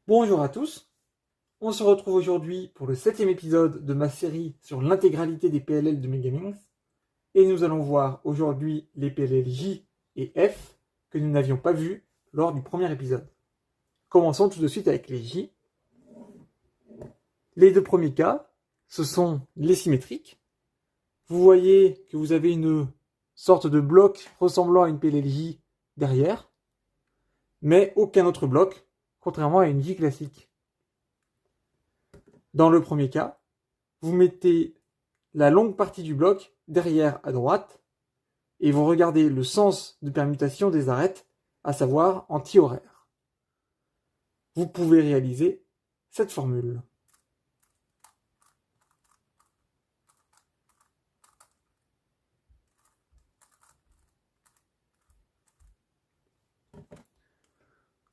Bonjour à tous, on se retrouve aujourd'hui pour le 7e épisode de ma série sur l'intégralité des PLL de Megaminx et nous allons voir aujourd'hui les PLL J et F que nous n'avions pas vus lors du premier épisode. Commençons tout de suite avec les J. Les deux premiers cas, ce sont les symétriques. Vous voyez que vous avez une sorte de bloc ressemblant à une PLL J derrière, mais aucun autre bloc, contrairement à une J classique. Dans le premier cas, vous mettez la longue partie du bloc derrière à droite et vous regardez le sens de permutation des arêtes, à savoir anti-horaire. Vous pouvez réaliser cette formule.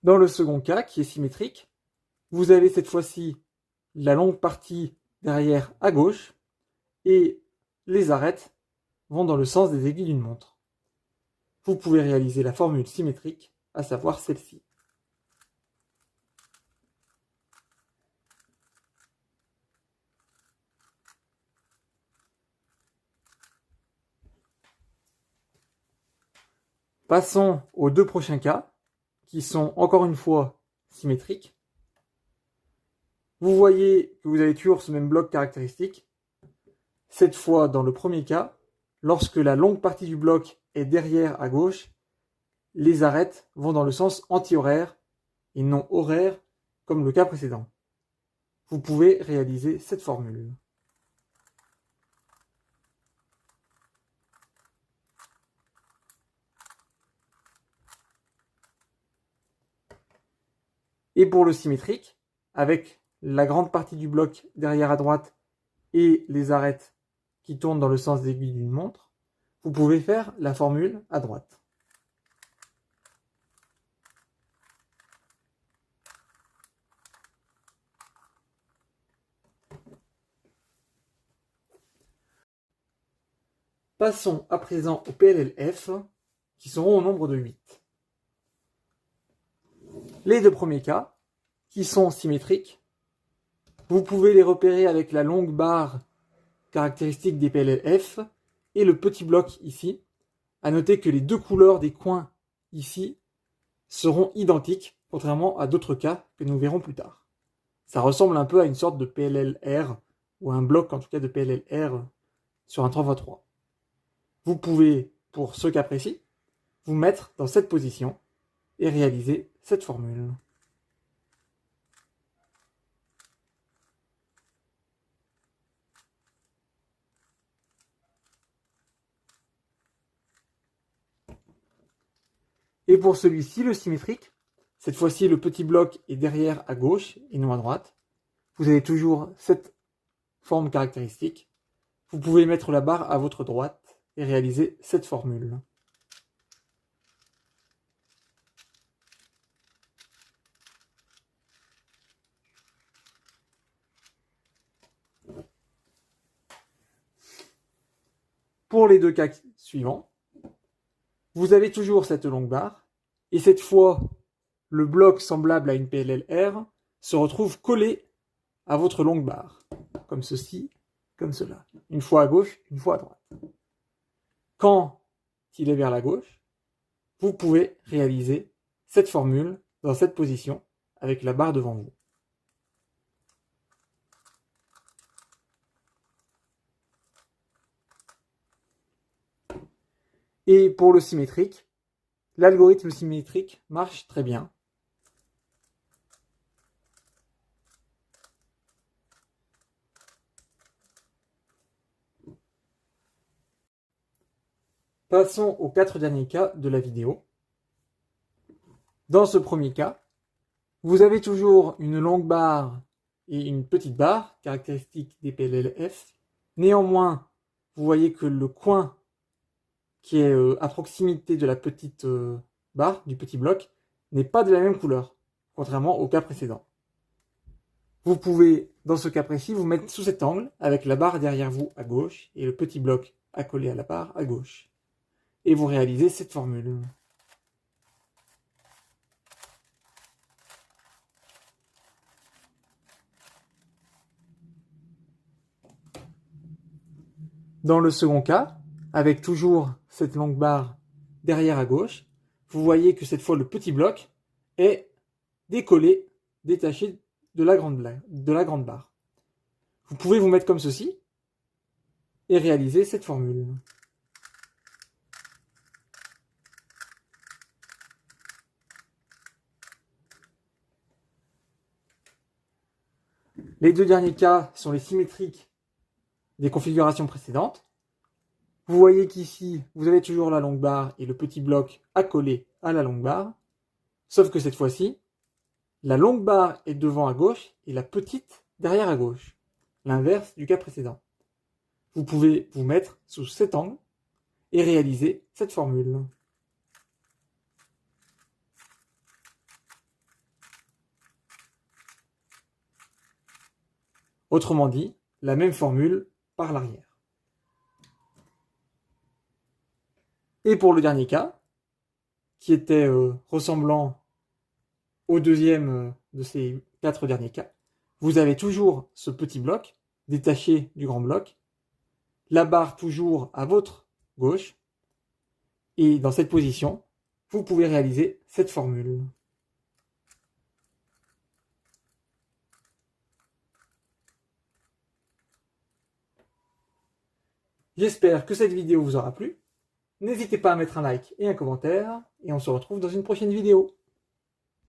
Dans le second cas, qui est symétrique, vous avez cette fois-ci la longue partie derrière à gauche et les arêtes vont dans le sens des aiguilles d'une montre. Vous pouvez réaliser la formule symétrique, à savoir celle-ci. Passons aux deux prochains cas, qui sont encore une fois symétriques. Vous voyez que vous avez toujours ce même bloc caractéristique. Cette fois, dans le premier cas, lorsque la longue partie du bloc est derrière à gauche, les arêtes vont dans le sens anti-horaire et non horaire comme le cas précédent. Vous pouvez réaliser cette formule. Et pour le symétrique, avec la grande partie du bloc derrière à droite et les arêtes qui tournent dans le sens d'aiguille d'une montre, vous pouvez faire la formule à droite. Passons à présent aux PLLF, qui seront au nombre de 8. Les deux premiers cas, qui sont symétriques, vous pouvez les repérer avec la longue barre caractéristique des PLLF et le petit bloc ici. À noter que les deux couleurs des coins ici seront identiques, contrairement à d'autres cas que nous verrons plus tard. Ça ressemble un peu à une sorte de PLLR, ou un bloc en tout cas de PLLR sur un 3x3. Vous pouvez, pour ce cas précis, vous mettre dans cette position et réaliser cette formule. Et pour celui-ci, le symétrique, cette fois-ci le petit bloc est derrière à gauche et non à droite. Vous avez toujours cette forme caractéristique. Vous pouvez mettre la barre à votre droite et réaliser cette formule. Pour les deux cas suivants, vous avez toujours cette longue barre, et cette fois, le bloc semblable à une PLLR se retrouve collé à votre longue barre, comme ceci, comme cela, une fois à gauche, une fois à droite. Quand il est vers la gauche, vous pouvez réaliser cette formule dans cette position avec la barre devant vous. Et pour le symétrique, l'algorithme symétrique marche très bien. Passons aux 4 derniers cas de la vidéo. Dans ce premier cas, vous avez toujours une longue barre et une petite barre, caractéristique des PLLF. Néanmoins, vous voyez que le coin qui est à proximité de la petite barre, du petit bloc, n'est pas de la même couleur, contrairement au cas précédent. Vous pouvez, dans ce cas précis, vous mettre sous cet angle, avec la barre derrière vous à gauche et le petit bloc accolé à la barre à gauche. Et vous réalisez cette formule. Dans le second cas, avec toujours cette longue barre derrière à gauche, vous voyez que cette fois le petit bloc est décollé, détaché de la grande barre. Vous pouvez vous mettre comme ceci et réaliser cette formule. Les deux derniers cas sont les symétriques des configurations précédentes. Vous voyez qu'ici, vous avez toujours la longue barre et le petit bloc accolé à la longue barre, sauf que cette fois-ci, la longue barre est devant à gauche et la petite derrière à gauche, l'inverse du cas précédent. Vous pouvez vous mettre sous cet angle et réaliser cette formule. Autrement dit, la même formule par l'arrière. Et pour le dernier cas, qui était ressemblant au deuxième de ces 4 derniers cas, vous avez toujours ce petit bloc détaché du grand bloc, la barre toujours à votre gauche, et dans cette position, vous pouvez réaliser cette formule. J'espère que cette vidéo vous aura plu. N'hésitez pas à mettre un like et un commentaire, et on se retrouve dans une prochaine vidéo.